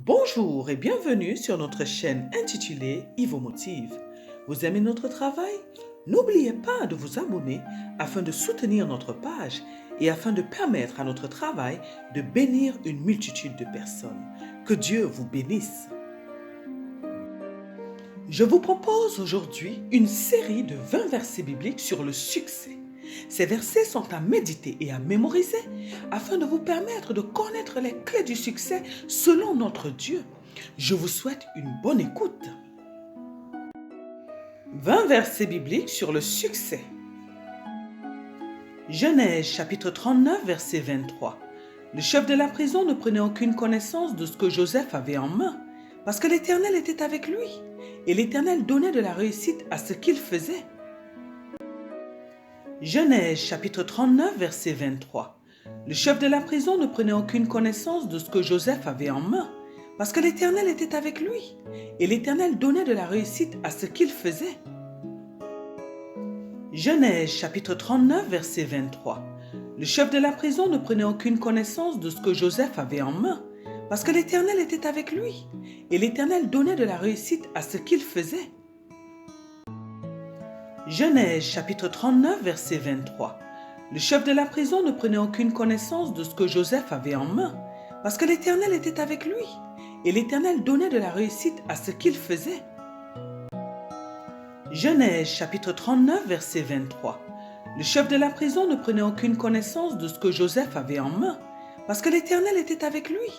Bonjour et bienvenue sur notre chaîne intitulée Ivo Motive. Vous aimez notre travail? N'oubliez pas de vous abonner afin de soutenir notre page et afin de permettre à notre travail de bénir une multitude de personnes. Que Dieu vous bénisse. Je vous propose aujourd'hui une série de 20 versets bibliques sur le succès. Ces versets sont à méditer et à mémoriser afin de vous permettre de connaître les clés du succès selon notre Dieu. Je vous souhaite une bonne écoute. 20 versets bibliques sur le succès. Genèse chapitre 39 verset 23. Le chef de la prison ne prenait aucune connaissance de ce que Joseph avait en main parce que l'Éternel était avec lui et l'Éternel donnait de la réussite à ce qu'il faisait. Genèse chapitre 39 verset 23. Le chef de la prison ne prenait aucune connaissance de ce que Joseph avait en main parce que l'Éternel était avec lui et l'Éternel donnait de la réussite à ce qu'il faisait. Genèse chapitre 39 verset 23. Le chef de la prison ne prenait aucune connaissance de ce que Joseph avait en main parce que l'Éternel était avec lui et l'Éternel donnait de la réussite à ce qu'il faisait. Genèse chapitre 39 verset 23. Le chef de la prison ne prenait aucune connaissance de ce que Joseph avait en main parce que l'Éternel était avec lui et l'Éternel donnait de la réussite à ce qu'il faisait. Genèse chapitre 39 verset 23. Le chef de la prison ne prenait aucune connaissance de ce que Joseph avait en main parce que l'Éternel était avec lui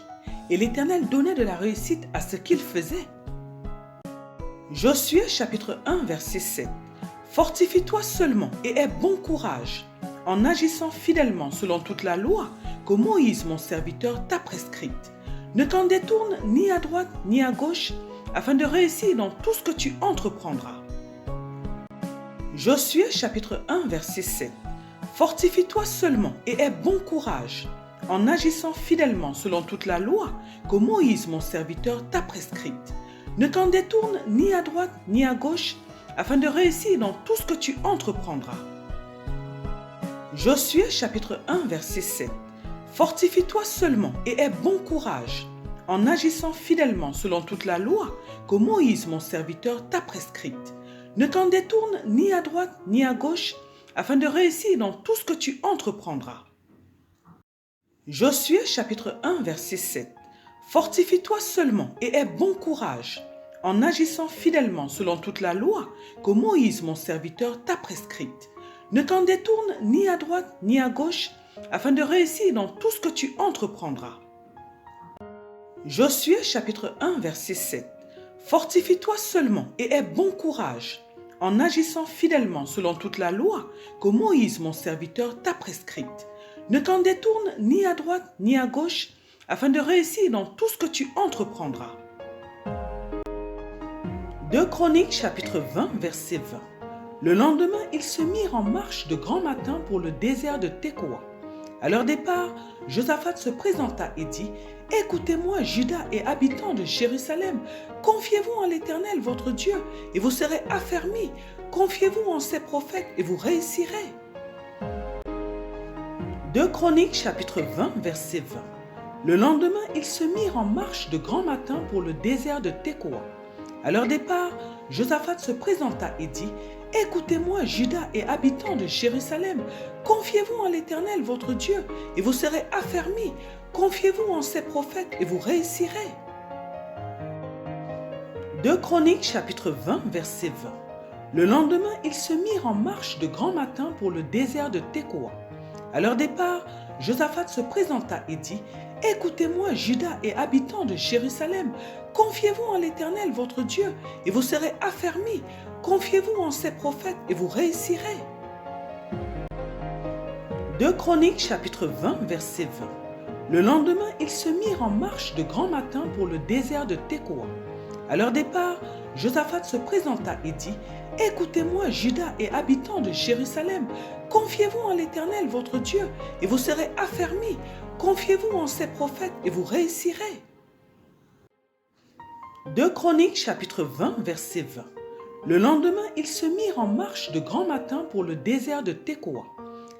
et l'Éternel donnait de la réussite à ce qu'il faisait. Josué chapitre 1 verset 7. Fortifie-toi seulement et aie bon courage en agissant fidèlement selon toute la loi que Moïse mon serviteur t'a prescrite. Ne t'en détourne ni à droite ni à gauche afin de réussir dans tout ce que tu entreprendras. Josué chapitre 1 verset 7. Fortifie-toi seulement et aie bon courage en agissant fidèlement selon toute la loi que Moïse mon serviteur t'a prescrite. Ne t'en détourne ni à droite ni à gauche afin de réussir dans tout ce que tu entreprendras. Josué chapitre 1 verset 7. Fortifie-toi seulement et aie bon courage en agissant fidèlement selon toute la loi que Moïse mon serviteur t'a prescrite. Ne t'en détourne ni à droite ni à gauche afin de réussir dans tout ce que tu entreprendras. Josué chapitre 1 verset 7. Fortifie-toi seulement et aie bon courage en agissant fidèlement selon toute la loi que Moïse mon serviteur t'a prescrite. Ne t'en détourne ni à droite ni à gauche afin de réussir dans tout ce que tu entreprendras. Josué chapitre 1 verset 7. Fortifie-toi seulement et aie bon courage en agissant fidèlement selon toute la loi que Moïse mon serviteur t'a prescrite. Ne t'en détourne ni à droite ni à gauche afin de réussir dans tout ce que tu entreprendras. 2 Chroniques chapitre 20 verset 20. Le lendemain, ils se mirent en marche de grand matin pour le désert de Tekoa. À leur départ, Josaphat se présenta et dit : « Écoutez-moi, Juda et habitants de Jérusalem, confiez-vous en l'Éternel votre Dieu et vous serez affermis. Confiez-vous en ses prophètes et vous réussirez. » 2 Chroniques chapitre 20 verset 20. Le lendemain, ils se mirent en marche de grand matin pour le désert de Tekoa. À leur départ, Josaphat se présenta et dit : « Écoutez-moi, Juda et habitants de Jérusalem, confiez-vous en l'Éternel votre Dieu et vous serez affermis. Confiez-vous en ses prophètes et vous réussirez. » 2 Chroniques chapitre 20 verset 20. Le lendemain, ils se mirent en marche de grand matin pour le désert de Tekoa. À leur départ, Josaphat se présenta et dit : « Écoutez-moi, Juda et habitants de Jérusalem, confiez-vous en l'Éternel votre Dieu et vous serez affermis. Confiez-vous en ses prophètes et vous réussirez. » 2 Chroniques chapitre 20 verset 20. Le lendemain, ils se mirent en marche de grand matin pour le désert de Tekoa. À leur départ, Josaphat se présenta et dit : « Écoutez-moi, Juda et habitants de Jérusalem, confiez-vous en l'Éternel votre Dieu et vous serez affermis. Confiez-vous en ses prophètes et vous réussirez. » 2 Chroniques chapitre 20 verset 20. Le lendemain, ils se mirent en marche de grand matin pour le désert de Tekoa.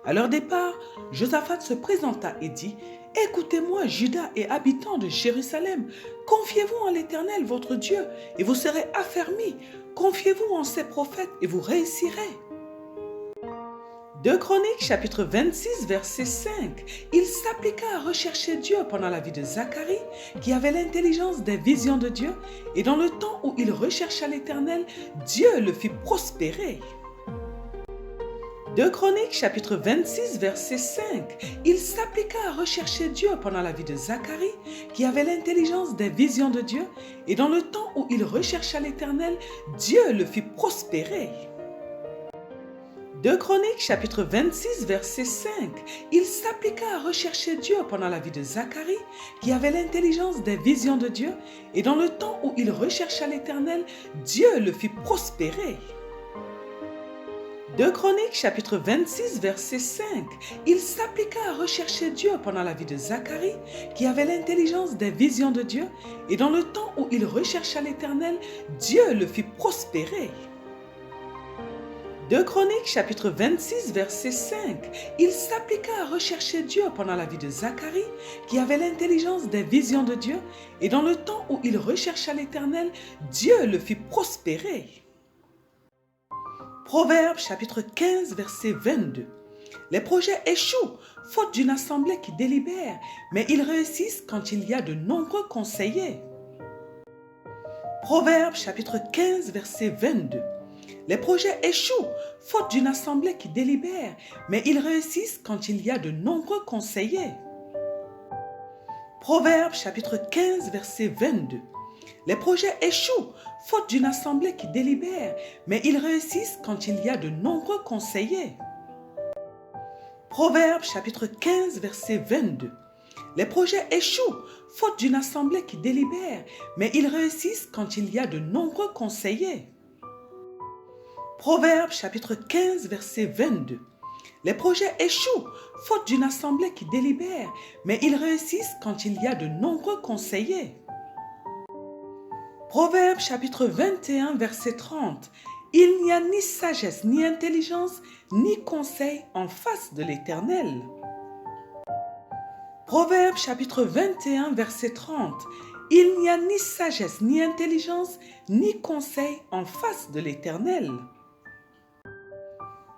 À leur départ, Josaphat se présenta et dit : Écoutez-moi, Juda et habitants de Jérusalem, confiez-vous en l'Éternel, votre Dieu, et vous serez affermis. Confiez-vous en ses prophètes et vous réussirez. 2 Chroniques, chapitre 26, verset 5. Il s'appliqua à rechercher Dieu pendant la vie de Zacharie, qui avait l'intelligence des visions de Dieu, et dans le temps où il rechercha l'Éternel, Dieu le fit prospérer. 2 Chroniques, chapitre 26, verset 5. Il s'appliqua à rechercher Dieu pendant la vie de Zacharie, qui avait l'intelligence des visions de Dieu, et dans le temps où il rechercha l'Éternel, Dieu le fit prospérer. 2 Chroniques, chapitre 26, verset 5. Il s'appliqua à rechercher Dieu pendant la vie de Zacharie, qui avait l'intelligence des visions de Dieu, et dans le temps où il rechercha l'Éternel, Dieu le fit prospérer. 2 Chroniques, chapitre 26, verset 5. Il s'appliqua à rechercher Dieu pendant la vie de Zacharie, qui avait l'intelligence des visions de Dieu, et dans le temps où il rechercha l'Éternel, Dieu le fit prospérer. 2 Chroniques, chapitre 26, verset 5. Il s'appliqua à rechercher Dieu pendant la vie de Zacharie, qui avait l'intelligence des visions de Dieu, et dans le temps où il rechercha l'Éternel, Dieu le fit prospérer. Proverbes, chapitre 15, verset 22. Les projets échouent, faute d'une assemblée qui délibère, mais ils réussissent quand il y a de nombreux conseillers. Proverbes, chapitre 15, verset 22. Les projets échouent, faute d'une assemblée qui délibère, mais ils réussissent quand il y a de nombreux conseillers. Proverbes, chapitre 15, verset 22. Les projets échouent, faute d'une assemblée qui délibère, mais ils réussissent quand il y a de nombreux conseillers. Proverbes, chapitre 15, verset 22. Les projets échouent, faute d'une assemblée qui délibère, mais ils réussissent quand il y a de nombreux conseillers. Proverbes, chapitre 15, verset 22. Les projets échouent, faute d'une assemblée qui délibère, mais ils réussissent quand il y a de nombreux conseillers. Proverbes, chapitre 21, verset 30. Il n'y a ni sagesse, ni intelligence, ni conseil en face de l'Éternel. Proverbes, chapitre 21, verset 30. Il n'y a ni sagesse, ni intelligence, ni conseil en face de l'Éternel.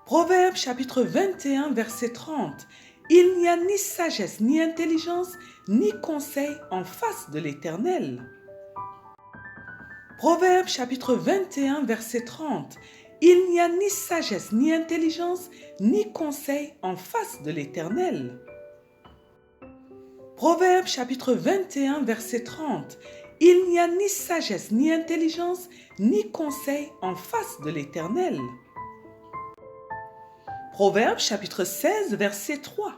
Proverbes, chapitre 21, verset 30. Il n'y a ni sagesse, ni intelligence, ni conseil en face de l'Éternel. Proverbes, chapitre 21, verset 30. Il n'y a ni sagesse, ni intelligence, ni conseil en face de l'Éternel. Proverbes, chapitre 21, verset 30. Il n'y a ni sagesse, ni intelligence, ni conseil en face de l'Éternel. Proverbes, chapitre 16, verset 3.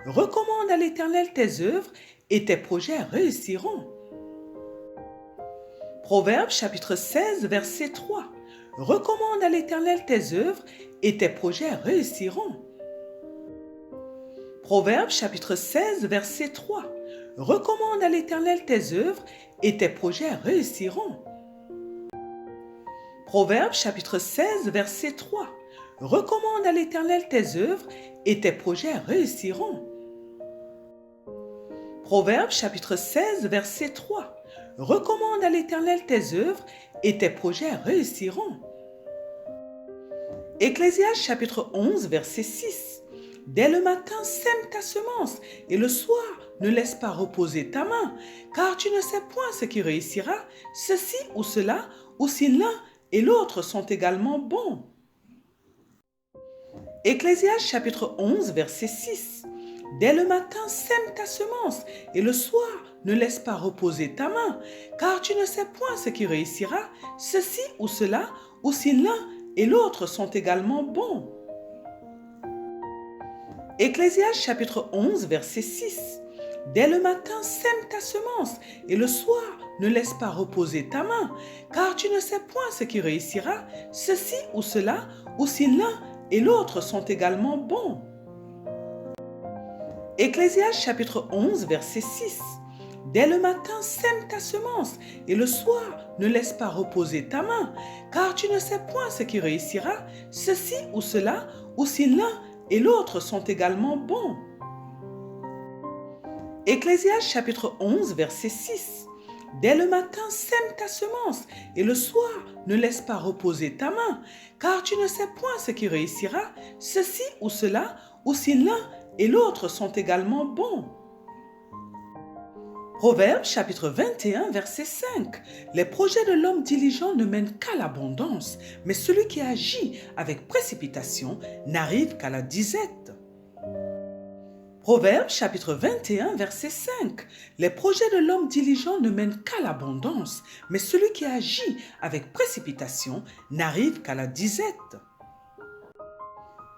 Recommande à l'Éternel tes œuvres et tes projets réussiront. Proverbes, chapitre 16, verset 3. Recommande à l'Éternel tes œuvres et tes projets réussiront. Proverbes, chapitre 16, verset 3. Recommande à l'Éternel tes œuvres et tes projets réussiront. Proverbes, chapitre 16, verset 3. Recommande à l'Éternel tes œuvres et tes projets réussiront. Proverbes, chapitre 16, verset 3. Recommande à l'Éternel tes œuvres et tes projets réussiront. Ecclésiaste, chapitre 11, verset 6. Dès le matin, sème ta semence, et le soir, ne laisse pas reposer ta main, car tu ne sais point ce qui réussira, ceci ou cela, ou si l'un et l'autre sont également bons. Ecclésiaste, chapitre 11, verset 6. Dès le matin, sème ta semence, et le soir, ne laisse pas reposer ta main, car tu ne sais point ce qui réussira, ceci ou cela, ou si l'un et l'autre sont également bons. Ecclésiaste, chapitre 11, verset 6. Dès le matin, sème ta semence, et le soir, ne laisse pas reposer ta main, car tu ne sais point ce qui réussira, ceci ou cela, ou si l'un et l'autre sont également bons. Ecclésiaste, chapitre 11, verset 6. Dès le matin, sème ta semence, et le soir, ne laisse pas reposer ta main, car tu ne sais point ce qui réussira, ceci ou cela, ou si l'un et l'autre sont également bons. Ecclésiaste chapitre 11, verset 6. Dès le matin, sème ta semence, et le soir, ne laisse pas reposer ta main, car tu ne sais point ce qui réussira, ceci ou cela, ou si l'un et l'autre sont également bons. Proverbe chapitre 21, verset 5. Les projets de l'homme diligent ne mènent qu'à l'abondance, mais celui qui agit avec précipitation n'arrive qu'à la disette. Proverbe chapitre 21, verset 5. Les projets de l'homme diligent ne mènent qu'à l'abondance, mais celui qui agit avec précipitation n'arrive qu'à la disette.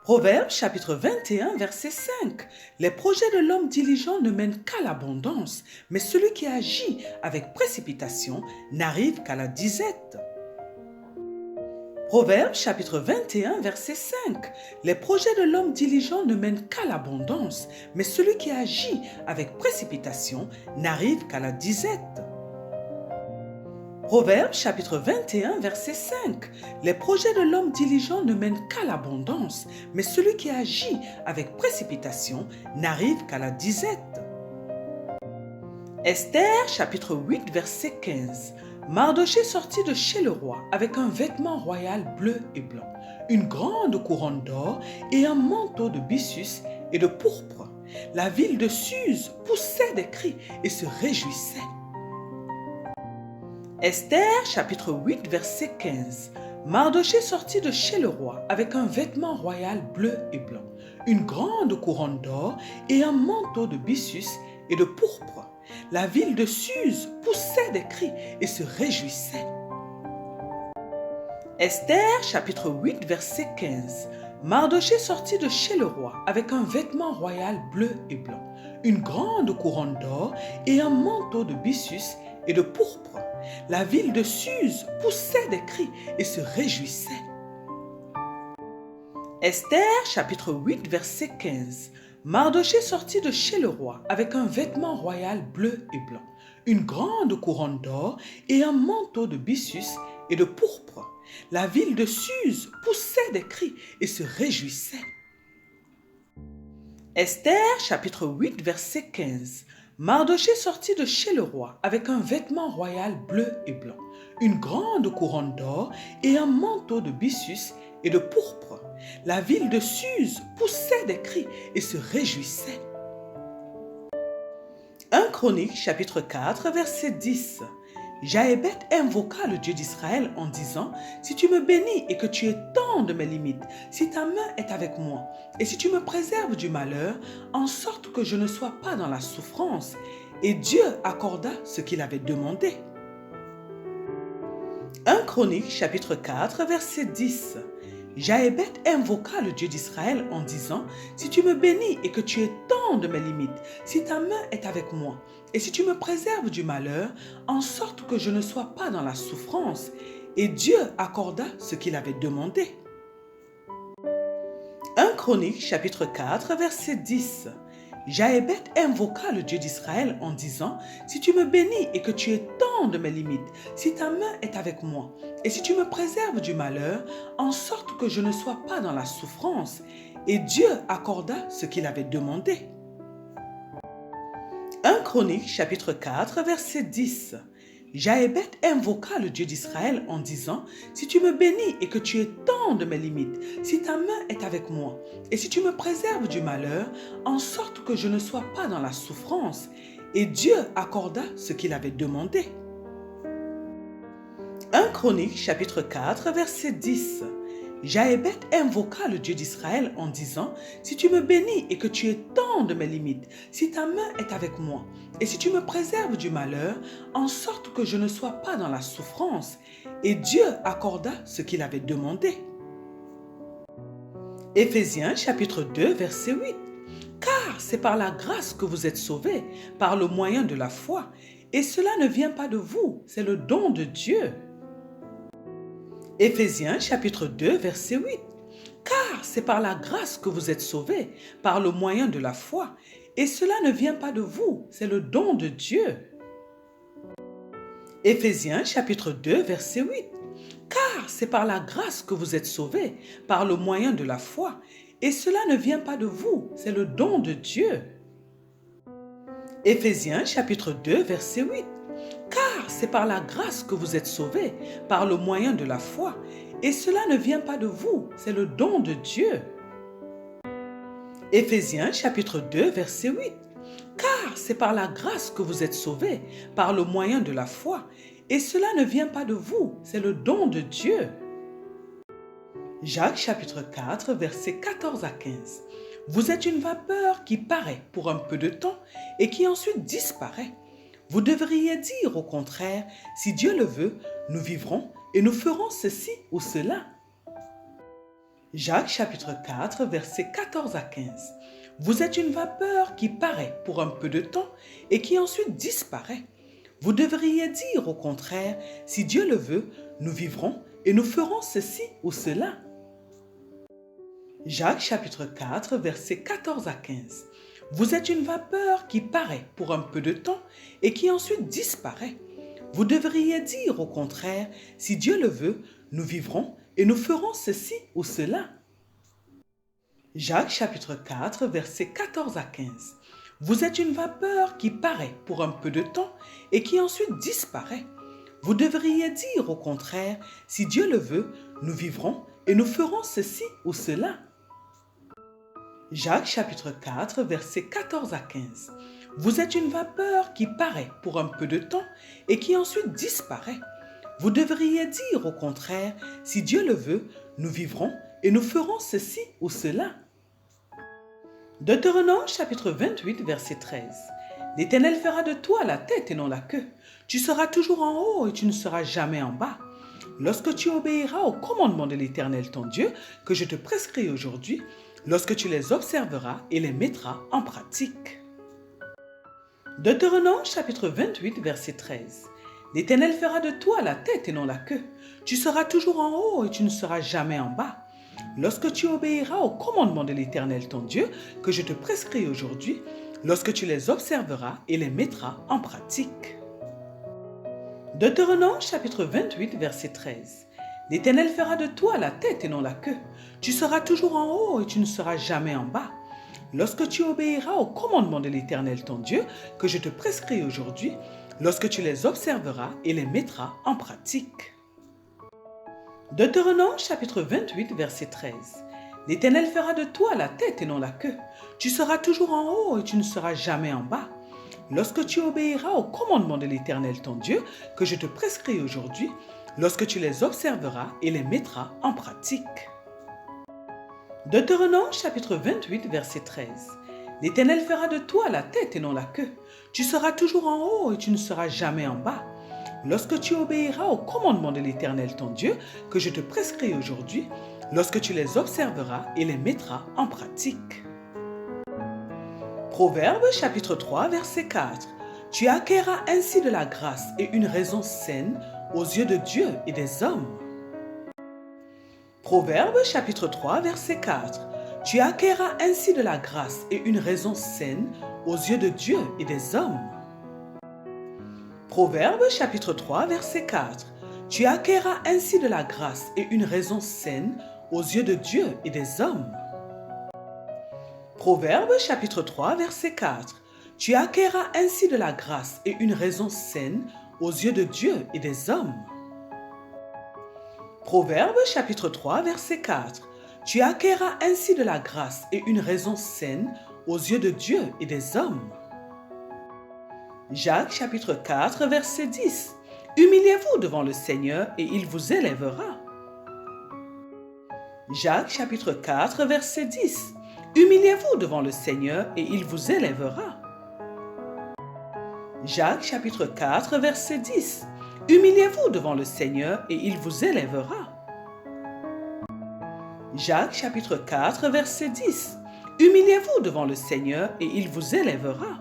Proverbe chapitre 21, verset 5. Les projets de l'homme diligent ne mènent qu'à l'abondance, mais celui qui agit avec précipitation n'arrive qu'à la disette. Proverbe chapitre 21, verset 5. Les projets de l'homme diligent ne mènent qu'à l'abondance, mais celui qui agit avec précipitation n'arrive qu'à la disette. Proverbe chapitre 21, verset 5. Les projets de l'homme diligent ne mènent qu'à l'abondance, mais celui qui agit avec précipitation n'arrive qu'à la disette. Esther chapitre 8, verset 15. Mardochée sortit de chez le roi avec un vêtement royal bleu et blanc, une grande couronne d'or et un manteau de byssus et de pourpre. La ville de Suse poussait des cris et se réjouissait. Esther chapitre 8, verset 15. Mardochée sortit de chez le roi avec un vêtement royal bleu et blanc, une grande couronne d'or et un manteau de byssus et de pourpre. La ville de Suse poussait des cris et se réjouissait. Esther chapitre 8, verset 15. Mardochée sortit de chez le roi avec un vêtement royal bleu et blanc, une grande couronne d'or et un manteau de byssus et de pourpre. La ville de Suse poussait des cris et se réjouissait. Esther chapitre 8, verset 15. Mardochée sortit de chez le roi avec un vêtement royal bleu et blanc, une grande couronne d'or et un manteau de byssus et de pourpre. La ville de Suse poussait des cris et se réjouissait. Esther chapitre 8, verset 15. Mardochée sortit de chez le roi avec un vêtement royal bleu et blanc, une grande couronne d'or et un manteau de byssus et de pourpre. La ville de Suse poussait des cris et se réjouissait. 1 Chronique chapitre 4 verset 10. Jaébet invoqua le Dieu d'Israël en disant: si tu me bénis et que tu étendes mes limites, si ta main est avec moi, et si tu me préserves du malheur, en sorte que je ne sois pas dans la souffrance. Et Dieu accorda ce qu'il avait demandé. 1 Chronique chapitre 4 verset 10. Jaébet invoqua le Dieu d'Israël en disant: si tu me bénis et que tu étendes mes limites, si ta main est avec moi, et si tu me préserves du malheur, en sorte que je ne sois pas dans la souffrance. Et Dieu accorda ce qu'il avait demandé. 1 Chronique chapitre 4 verset 10. Jaébet invoqua le Dieu d'Israël en disant: si tu me bénis et que tu étendes mes limites, si ta main est avec moi, et si tu me préserves du malheur, en sorte que je ne sois pas dans la souffrance. Et Dieu accorda ce qu'il avait demandé. 1 Chronique chapitre 4 verset 10. Jaébet invoqua le Dieu d'Israël en disant: si tu me bénis et que tu étendes mes limites, si ta main est avec moi, et si tu me préserves du malheur, en sorte que je ne sois pas dans la souffrance. Et Dieu accorda ce qu'il avait demandé. 1 Chronique chapitre 4 verset 10. Jaébet invoqua le Dieu d'Israël en disant: si tu me bénis et que tu étendes mes limites, si ta main est avec moi, et si tu me préserves du malheur, en sorte que je ne sois pas dans la souffrance. Et Dieu accorda ce qu'il avait demandé. Éphésiens chapitre 2 verset 8. Car c'est par la grâce que vous êtes sauvés, par le moyen de la foi, et cela ne vient pas de vous, c'est le don de Dieu. Éphésiens chapitre 2 verset 8. Car c'est par la grâce que vous êtes sauvés, par le moyen de la foi, et cela ne vient pas de vous, c'est le don de Dieu. Éphésiens chapitre 2 verset 8. Car c'est par la grâce que vous êtes sauvés, par le moyen de la foi, et cela ne vient pas de vous, c'est le don de Dieu. Éphésiens chapitre 2 verset 8. Car c'est par la grâce que vous êtes sauvés, par le moyen de la foi. Et cela ne vient pas de vous, c'est le don de Dieu. Éphésiens chapitre 2 verset 8. Car c'est par la grâce que vous êtes sauvés, par le moyen de la foi. Et cela ne vient pas de vous, c'est le don de Dieu. Jacques chapitre 4 versets 14 à 15. Vous êtes une vapeur qui paraît pour un peu de temps et qui ensuite disparaît. Vous devriez dire au contraire, si Dieu le veut, nous vivrons et nous ferons ceci ou cela. Jacques chapitre 4 versets 14 à 15. Vous êtes une vapeur qui paraît pour un peu de temps et qui ensuite disparaît. Vous devriez dire au contraire, si Dieu le veut, nous vivrons et nous ferons ceci ou cela. Jacques chapitre 4 versets 14 à 15. Vous êtes une vapeur qui paraît pour un peu de temps et qui ensuite disparaît. Vous devriez dire au contraire, si Dieu le veut, nous vivrons et nous ferons ceci ou cela. Jacques chapitre 4 versets 14 à 15. Vous êtes une vapeur qui paraît pour un peu de temps et qui ensuite disparaît. Vous devriez dire au contraire, si Dieu le veut, nous vivrons et nous ferons ceci ou cela. Jacques chapitre 4 versets 14 à 15. Vous êtes une vapeur qui paraît pour un peu de temps et qui ensuite disparaît. Vous devriez dire au contraire, si Dieu le veut, nous vivrons et nous ferons ceci ou cela. Deutéronome chapitre 28 verset 13. L'Éternel fera de toi la tête et non la queue. Tu seras toujours en haut et tu ne seras jamais en bas. Lorsque tu obéiras aux commandements de l'Éternel ton Dieu, que je te prescris aujourd'hui, lorsque tu les observeras et les mettras en pratique. Deutéronome chapitre 28 verset 13. L'Éternel fera de toi la tête et non la queue. Tu seras toujours en haut et tu ne seras jamais en bas. Lorsque tu obéiras aux commandements de l'Éternel ton Dieu, que je te prescris aujourd'hui, lorsque tu les observeras et les mettras en pratique. Deutéronome chapitre 28 verset 13. L'Éternel fera de toi la tête et non la queue. Tu seras toujours en haut et tu ne seras jamais en bas. Lorsque tu obéiras aux commandements de l'Éternel ton Dieu, que je te prescris aujourd'hui, lorsque tu les observeras et les mettras en pratique. Deutéronome chapitre 28 verset 13. L'Éternel fera de toi la tête et non la queue. Tu seras toujours en haut et tu ne seras jamais en bas. Lorsque tu obéiras aux commandements de l'Éternel ton Dieu, que je te prescris aujourd'hui, lorsque tu les observeras et les mettras en pratique. Deutéronome chapitre 28 verset 13. L'Éternel fera de toi la tête et non la queue. Tu seras toujours en haut et tu ne seras jamais en bas. Lorsque tu obéiras aux commandements de l'Éternel ton Dieu, que je te prescris aujourd'hui, lorsque tu les observeras et les mettras en pratique. Proverbes chapitre 3 verset 4. Tu acquerras ainsi de la grâce et une raison saine aux yeux de Dieu et des hommes. Proverbes chapitre 3 verset 4. Tu acquerras ainsi de la grâce et une raison saine aux yeux de Dieu et des hommes. Proverbes chapitre 3 verset 4. Tu acquerras ainsi de la grâce et une raison saine aux yeux de Dieu et des hommes. Proverbes chapitre 3 verset 4. Tu acquerras ainsi de la grâce et une raison saine aux yeux de Dieu et des hommes. Proverbes chapitre 3 verset 4. Tu acquerras ainsi de la grâce et une raison saine aux yeux de Dieu et des hommes. Jacques chapitre 4 verset 10. Humiliez-vous devant le Seigneur et il vous élèvera. Jacques chapitre 4 verset 10. Humiliez-vous devant le Seigneur et il vous élèvera. Jacques chapitre 4 verset 10. Humiliez-vous devant le Seigneur et il vous élèvera. Jacques chapitre 4 verset 10. Humiliez-vous devant le Seigneur et il vous élèvera.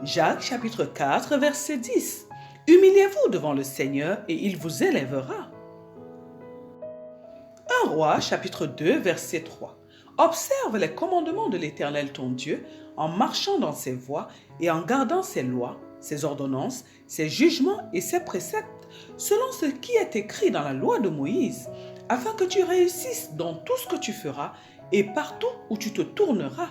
Jacques chapitre 4 verset 10. Humiliez-vous devant le Seigneur et il vous élèvera. 1 Roi chapitre 2 verset 3. Observe les commandements de l'Éternel ton Dieu en marchant dans ses voies et en gardant ses lois, ses ordonnances, ses jugements et ses préceptes, selon ce qui est écrit dans la loi de Moïse, afin que tu réussisses dans tout ce que tu feras et partout où tu te tourneras.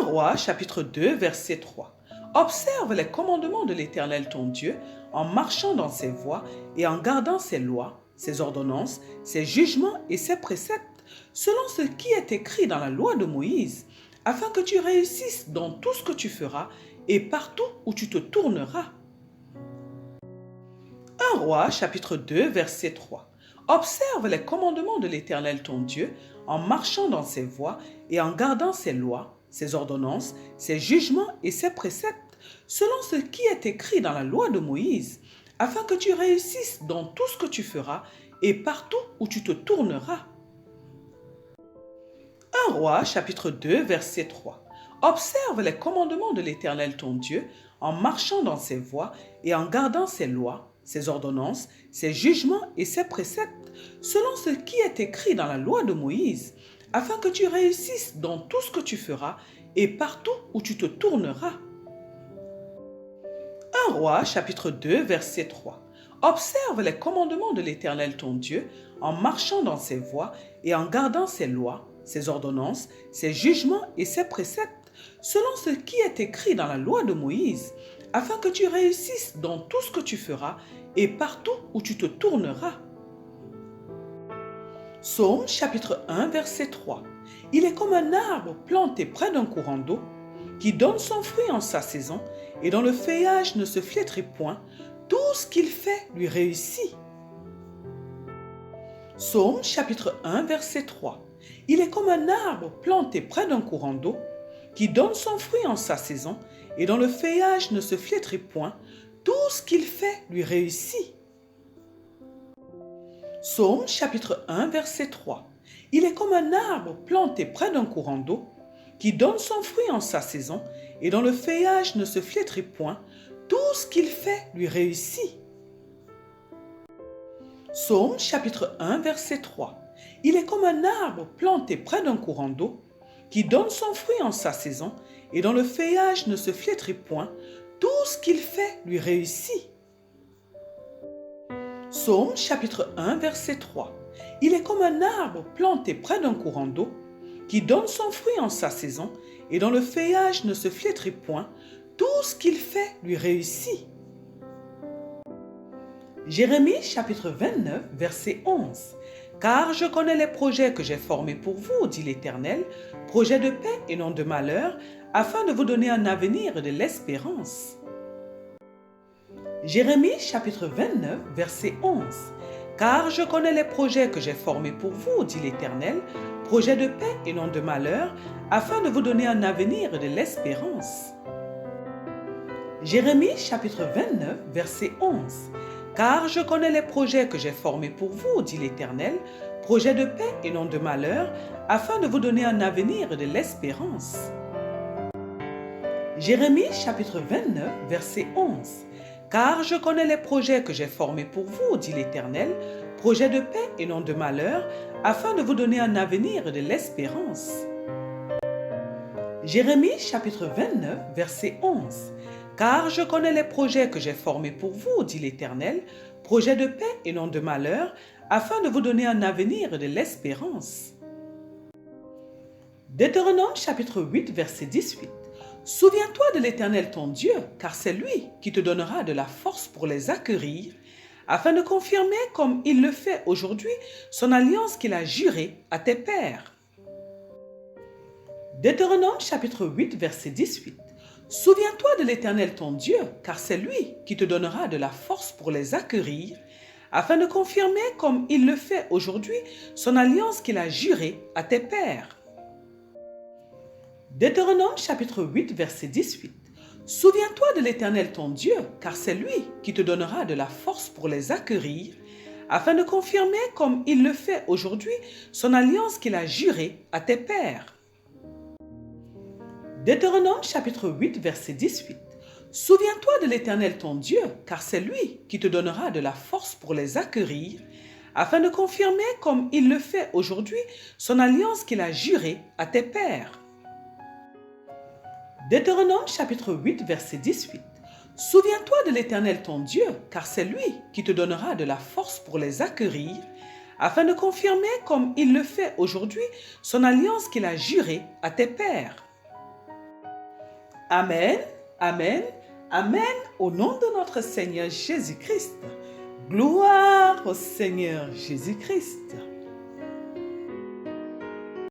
Roi chapitre 2 verset 3. Observe les commandements de l'Éternel ton Dieu en marchant dans ses voies et en gardant ses lois, ses ordonnances, ses jugements et ses préceptes, selon ce qui est écrit dans la loi de Moïse, afin que tu réussisses dans tout ce que tu feras et partout où tu te tourneras. 1 Roi chapitre 2 verset 3. Observe les commandements de l'Éternel ton Dieu en marchant dans ses voies et en gardant ses lois, ses ordonnances, ses jugements et ses préceptes, selon ce qui est écrit dans la loi de Moïse, afin que tu réussisses dans tout ce que tu feras et partout où tu te tourneras. 1 Roi chapitre 2 verset 3. Observe les commandements de l'Éternel ton Dieu en marchant dans ses voies et en gardant ses lois, ses ordonnances, ses jugements et ses préceptes, selon ce qui est écrit dans la loi de Moïse, afin que tu réussisses dans tout ce que tu feras et partout où tu te tourneras. 1 Roi chapitre 2 verset 3. Observe les commandements de l'Éternel ton Dieu en marchant dans ses voies et en gardant ses lois, ses ordonnances, ses jugements et ses préceptes, selon ce qui est écrit dans la loi de Moïse, afin que tu réussisses dans tout ce que tu feras et partout où tu te tourneras. Psaume chapitre 1 verset 3. Il est comme un arbre planté près d'un courant d'eau, qui donne son fruit en sa saison, et dont le feuillage ne se flétrit point, tout ce qu'il fait lui réussit. Psaume chapitre 1 verset 3. Il est comme un arbre planté près d'un courant d'eau, qui donne son fruit en sa saison, et dont le feuillage ne se flétrit point, tout ce qu'il fait lui réussit. Psaume chapitre 1 verset 3. Il est comme un arbre planté près d'un courant d'eau, qui donne son fruit en sa saison, et dont le feuillage ne se flétrit point, tout ce qu'il fait lui réussit. Psaume chapitre 1 verset 3. Il est comme un arbre planté près d'un courant d'eau, qui donne son fruit en sa saison, et dont le feuillage ne se flétrit point, tout ce qu'il fait lui réussit. Psaume chapitre 1 verset 3. Il est comme un arbre planté près d'un courant d'eau, qui donne son fruit en sa saison, et dont le feuillage ne se flétrit point, tout ce qu'il fait lui réussit. Jérémie chapitre 29 verset 11. Car je connais les projets que j'ai formés pour vous, dit l'Éternel, projets de paix et non de malheur, afin de vous donner un avenir et de l'espérance. Jérémie chapitre 29 verset 11. Car je connais les projets que j'ai formés pour vous, dit l'Éternel, projets de paix et non de malheur, afin de vous donner un avenir et de l'espérance. Jérémie chapitre 29 verset 11. Car je connais les projets que j'ai formés pour vous, dit l'Éternel, projets de paix et non de malheur, afin de vous donner un avenir et de l'espérance. Jérémie chapitre 29 verset 11. Car je connais les projets que j'ai formés pour vous, dit l'Éternel, projets de paix et non de malheur, afin de vous donner un avenir et de l'espérance. Jérémie chapitre 29 verset 11. Car je connais les projets que j'ai formés pour vous, dit l'Éternel, projets de paix et non de malheur, afin de vous donner un avenir et de l'espérance. Deutéronome chapitre 8 verset 18. Souviens-toi de l'Éternel ton Dieu, car c'est lui qui te donnera de la force pour les acquérir, afin de confirmer comme il le fait aujourd'hui son alliance qu'il a jurée à tes pères. Deutéronome chapitre 8 verset 18. Souviens-toi de l'Éternel ton Dieu, car c'est lui qui te donnera de la force pour les acquérir, afin de confirmer comme il le fait aujourd'hui son alliance qu'il a jurée à tes pères. Deutéronome chapitre 8 verset 18. Souviens-toi de l'Éternel ton Dieu, car c'est lui qui te donnera de la force pour les acquérir, afin de confirmer comme il le fait aujourd'hui son alliance qu'il a jurée à tes pères. Deutéronome chapitre 8 verset 18. Souviens-toi de l'Éternel ton Dieu, car c'est lui qui te donnera de la force pour les acquérir, afin de confirmer comme il le fait aujourd'hui son alliance qu'il a jurée à tes pères. Deutéronome chapitre 8 verset 18. Souviens-toi de l'Éternel ton Dieu, car c'est lui qui te donnera de la force pour les acquérir, afin de confirmer comme il le fait aujourd'hui son alliance qu'il a jurée à tes pères. Amen, Amen, Amen, au nom de notre Seigneur Jésus-Christ. Gloire au Seigneur Jésus-Christ.